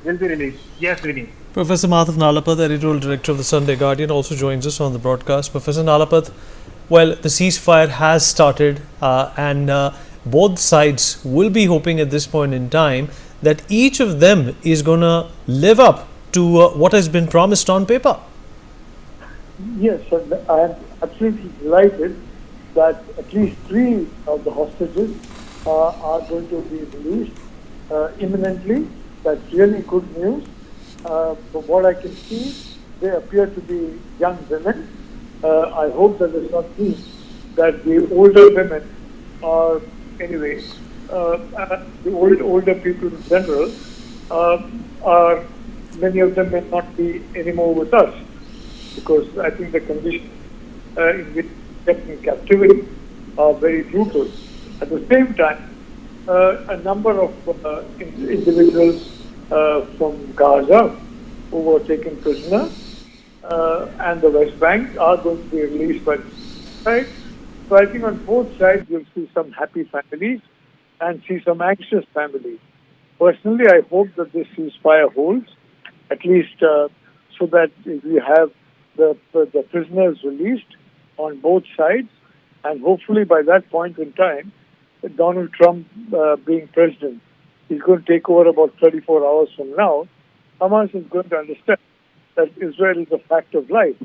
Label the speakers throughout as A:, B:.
A: Will be released. Yes, Vinny.
B: Professor Madhav Nalapat, editorial director of the Sunday Guardian, also joins us on the broadcast. Professor Nalapat, well, the ceasefire has started, and both sides will be hoping at this point in time that each of them is going to live up to what has been promised on paper.
C: Yes, I am absolutely delighted that at least three of the hostages are going to be released imminently. That's really good news. From what I can see, they appear to be young women. I hope that does not mean that the older women are, anyway, the older people in general are, many of them may not be anymore with us, because I think the conditions in which kept in captivity are very brutal. At the same time, a number of individuals from Gaza who were taken prisoner and the West Bank are going to be released by the side. So I think on both sides you'll see some happy families and see some anxious families. Personally, I hope that this ceasefire holds, at least so that we have the prisoners released on both sides, and hopefully by that point in time, Donald Trump being president, he's going to take over about 34 hours from now. Hamas is going to understand that Israel is a fact of life.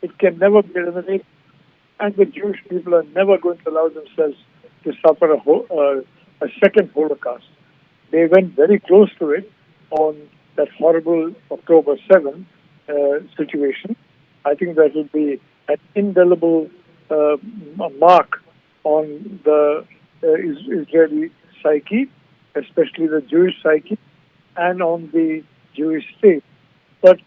C: It can never be eliminated, and the Jewish people are never going to allow themselves to suffer a second Holocaust. They went very close to it on that horrible October 7 situation. I think that will be an indelible mark on the Israeli psyche, especially the Jewish psyche, and on the Jewish state. But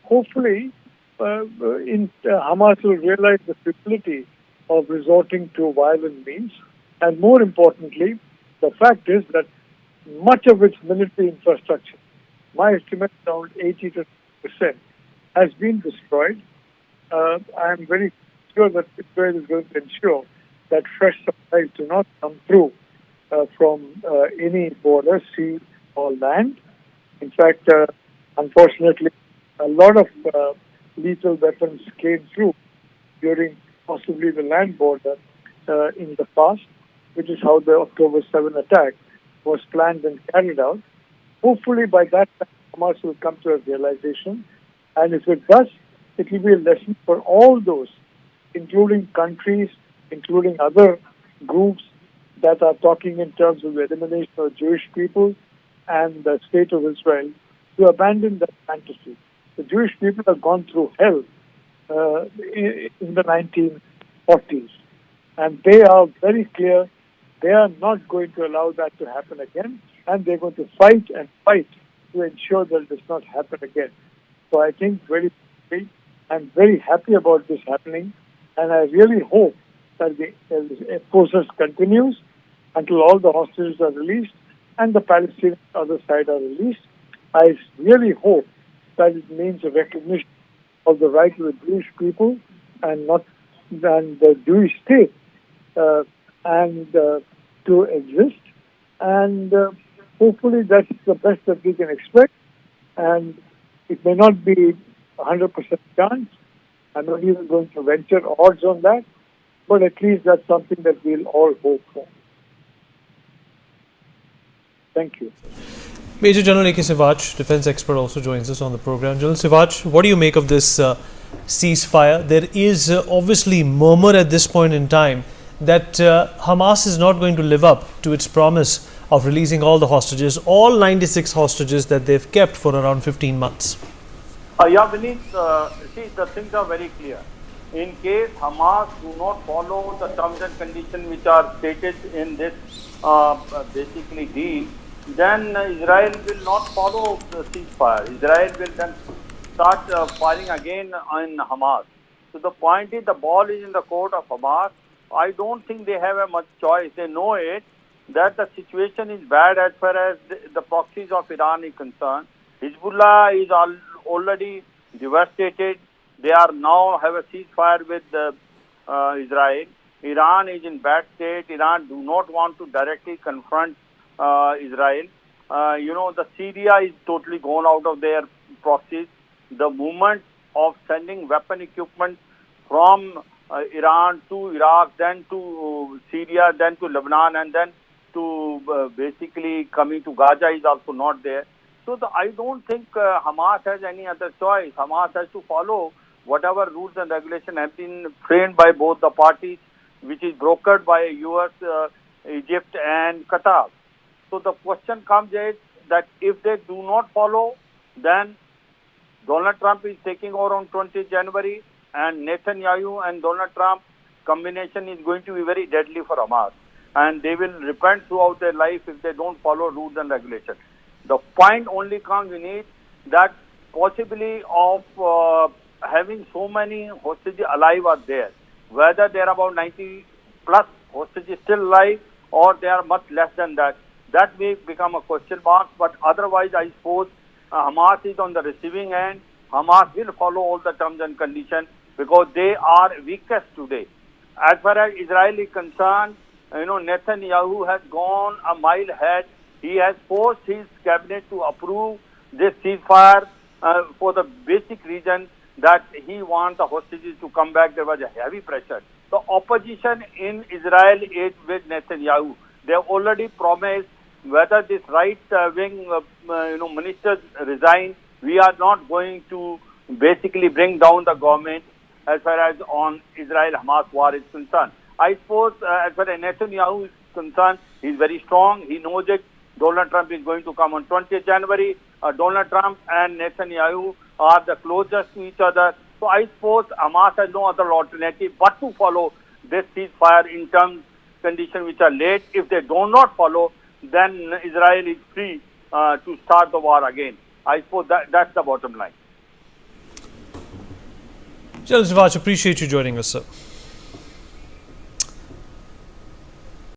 C: hopefully, Hamas will realize the futility of resorting to violent means, and more importantly, the fact is that much of its military infrastructure, my estimate around 80 to 90%, has been destroyed. I am very sure that Israel is going to ensure that fresh supplies do not come through from any border, sea or land. In fact, unfortunately, a lot of lethal weapons came through during possibly the land border in the past, which is how the October 7 attack was planned and carried out. Hopefully by that time, Hamas will come to a realization, and if it does, it will be a lesson for all those, including countries, including other groups that are talking in terms of the elimination of Jewish people and the state of Israel, to abandon that fantasy. The Jewish people have gone through hell in the 1940s, and they are very clear they are not going to allow that to happen again, and they're going to fight and fight to ensure that it does not happen again. So I think I'm very happy about this happening, and I really hope that the process continues until all the hostages are released and the Palestinian other side are released. I really hope that it means a recognition of the right of the Jewish people and not than the Jewish state to exist. And hopefully that's the best that we can expect. And it may not be 100% chance. I'm not even going to venture odds on that. But at least that's something that we'll all hope for. Thank you.
B: Major General A.K. Sivaj, defense expert, also joins us on the program. General Sivaj, what do you make of this ceasefire? There is obviously murmur at this point in time that Hamas is not going to live up to its promise of releasing all the hostages, all 96 hostages that they've kept for around 15 months.
D: Vineet, see, the things are very clear. In case Hamas do not follow the terms and conditions which are stated in this basically deal, then Israel will not follow the ceasefire. Israel will then start firing again on Hamas. So the point is, the ball is in the court of Hamas. I don't think they have a much choice. They know it, that the situation is bad as far as the proxies of Iran is concerned. Hezbollah is already devastated. They are now have a ceasefire with Israel. Iran is in bad state. Iran do not want to directly confront Israel. the Syria is totally gone out of their proxies. The movement of sending weapon equipment from Iran to Iraq, then to Syria, then to Lebanon, and then to basically coming to Gaza is also not there. So I don't think Hamas has any other choice. Hamas has to follow whatever rules and regulations have been framed by both the parties, which is brokered by US, Egypt, and Qatar. So the question comes is that if they do not follow, then Donald Trump is taking over on 20th January, and Netanyahu and Donald Trump combination is going to be very deadly for Hamas. And they will repent throughout their life if they don't follow rules and regulations. The point only comes in it that possibly of having so many hostages alive are there. Whether there are about 90 plus hostages still alive or they are much less than that, that may become a question mark. But otherwise, I suppose Hamas is on the receiving end. Hamas will follow all the terms and conditions because they are weakest today. As far as Israel is concerned, Netanyahu has gone a mile ahead. He has forced his cabinet to approve this ceasefire for the basic reason that he wants the hostages to come back. There was a heavy pressure. The opposition in Israel is with Netanyahu. They have already promised whether this right-wing ministers resign, we are not going to basically bring down the government as far as on Israel-Hamas war is concerned. I suppose as far as Netanyahu is concerned, he is very strong. He knows it. Donald Trump is going to come on 20th January. Donald Trump and Netanyahu are the closest to each other. So I suppose Hamas has no other alternative but to follow this ceasefire in terms, conditions which are laid. If they do not follow, then Israel is free to start the war again. I suppose that's the bottom line.
B: General Sivach, appreciate you joining us, sir.